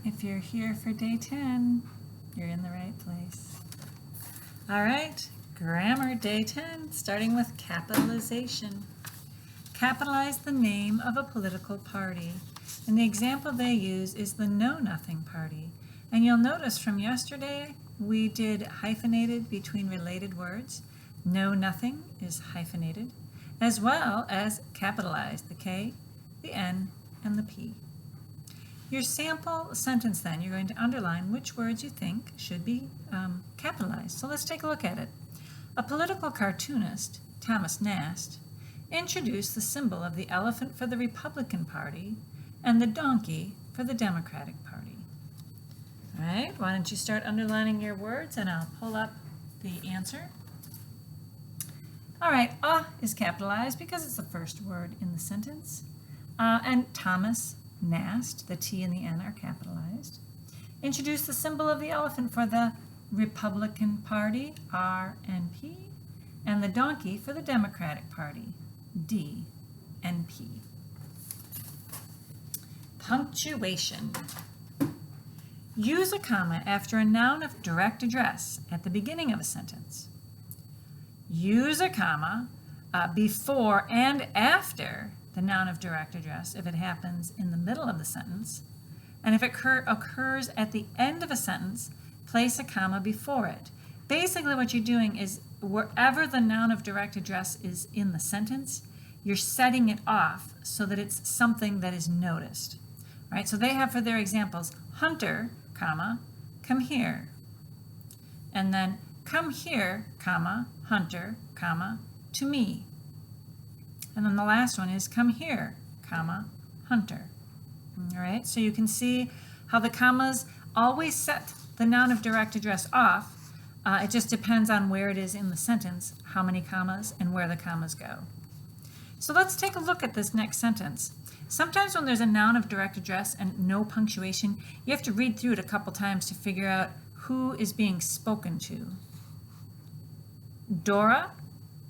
If you're here for day 10, you're in the right place. All right, grammar day 10, starting with capitalization. Capitalize the name of a political party. And the example they use is the Know Nothing Party. And you'll notice from yesterday, we did hyphenated between related words. Know Nothing is hyphenated, as well as capitalized, the K, the N, and the P. Your sample sentence then, you're going to underline which words you think should be capitalized. So let's take a look at it. A political cartoonist, Thomas Nast, introduced the symbol of the elephant for the Republican Party and the donkey for the Democratic Party. All right, why don't you start underlining your words and I'll pull up the answer. All right, is capitalized because it's the first word in the sentence. And Thomas Nast, the T and the N are capitalized. Introduce the symbol of the elephant for the Republican Party, R and P, and the donkey for the Democratic Party, D and P. Punctuation. Use a comma after a noun of direct address at the beginning of a sentence. Use a comma before and after the noun of direct address if it happens in the middle of the sentence. And if it occurs at the end of a sentence, place a comma before it. Basically what you're doing is wherever the noun of direct address is in the sentence, you're setting it off so that it's something that is noticed. All right, so they have for their examples, Hunter, comma, come here. And then come here, comma, Hunter, comma, to me. And then the last one is come here, comma, Hunter. All right, so you can see how the commas always set the noun of direct address off. It just depends on where it is in the sentence, how many commas, and where the commas go. So let's take a look at this next sentence. Sometimes when there's a noun of direct address and no punctuation, you have to read through it a couple times to figure out who is being spoken to. Dora,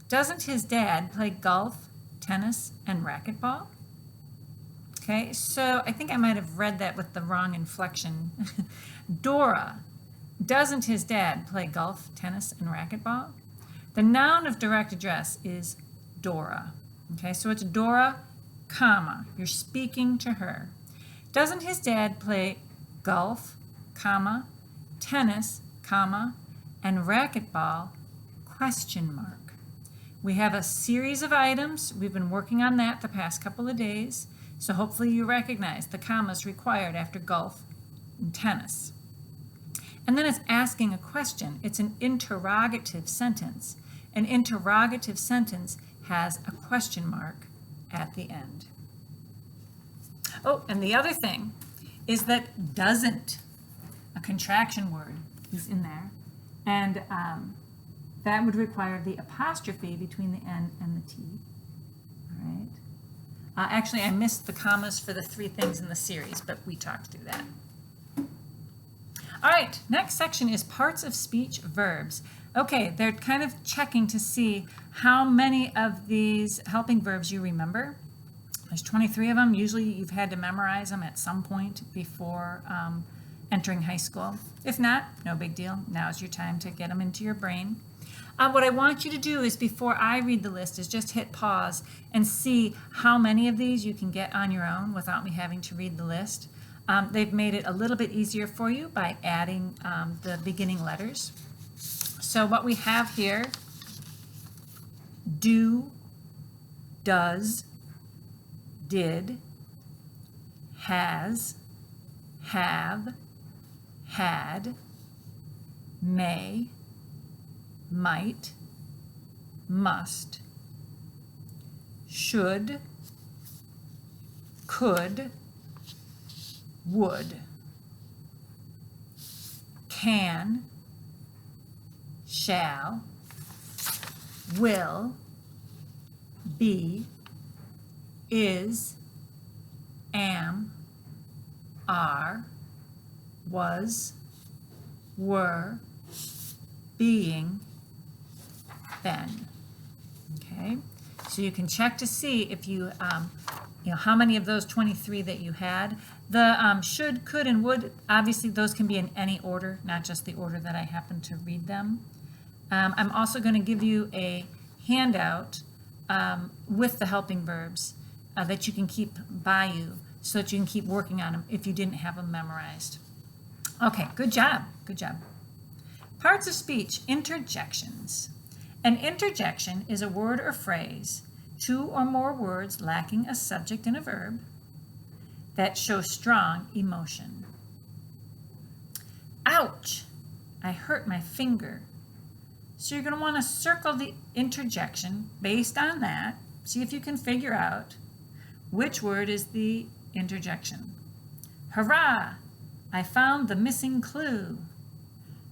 doesn't his dad play golf, tennis, and racquetball? Okay, so I think I might have read that with the wrong inflection. Dora, doesn't his dad play golf, tennis, and racquetball? The noun of direct address is Dora. Okay, so it's Dora, comma, you're speaking to her. Doesn't his dad play golf, comma, tennis, comma, and racquetball, question mark. We have a series of items. We've been working on that the past couple of days. So hopefully you recognize the commas required after golf and tennis. And then it's asking a question. It's an interrogative sentence. An interrogative sentence has a question mark at the end. Oh, and the other thing is that doesn't, a contraction word, is in there. And that would require the apostrophe between the N and the T. All right. Actually, I missed the commas for the three things in the series, but we talked through that. All right, next section is parts of speech verbs. Okay, they're kind of checking to see how many of these helping verbs you remember. There's 23 of them. Usually you've had to memorize them at some point before entering high school. If not, no big deal. Now's your time to get them into your brain. What I want you to do is before I read the list is just hit pause and see how many of these you can get on your own without me having to read the list. They've made it a little bit easier for you by adding the beginning letters. So what we have here, do, does, did, has, have, had, may, might, must, should, could, would, can, shall, will, be, is, am, are, was, were, being, been. Okay, so you can check to see if you how many of those 23 that you had. The should, could, and would, obviously those can be in any order, not just the order that I happen to read them. I'm also going to give you a handout with the helping verbs that you can keep by you so that you can keep working on them if you didn't have them memorized. Okay, good job, good job. Parts of speech, interjections. An interjection is a word or phrase, two or more words lacking a subject and a verb, that show strong emotion. Ouch! I hurt my finger. So you're going to want to circle the interjection based on that. See if you can figure out which word is the interjection. Hurrah! I found the missing clue.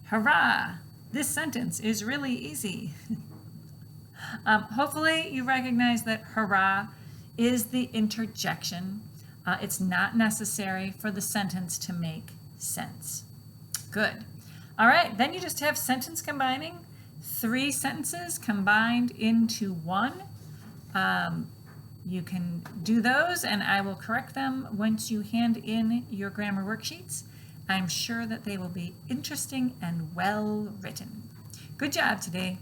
Hurrah! This sentence is really easy. Hopefully you recognize that hurrah is the interjection. It's not necessary for the sentence to make sense. Good. All right, then you just have sentence combining. 3 sentences combined into one. You can do those, and I will correct them once you hand in your grammar worksheets. I'm sure that they will be interesting and well written. Good job today.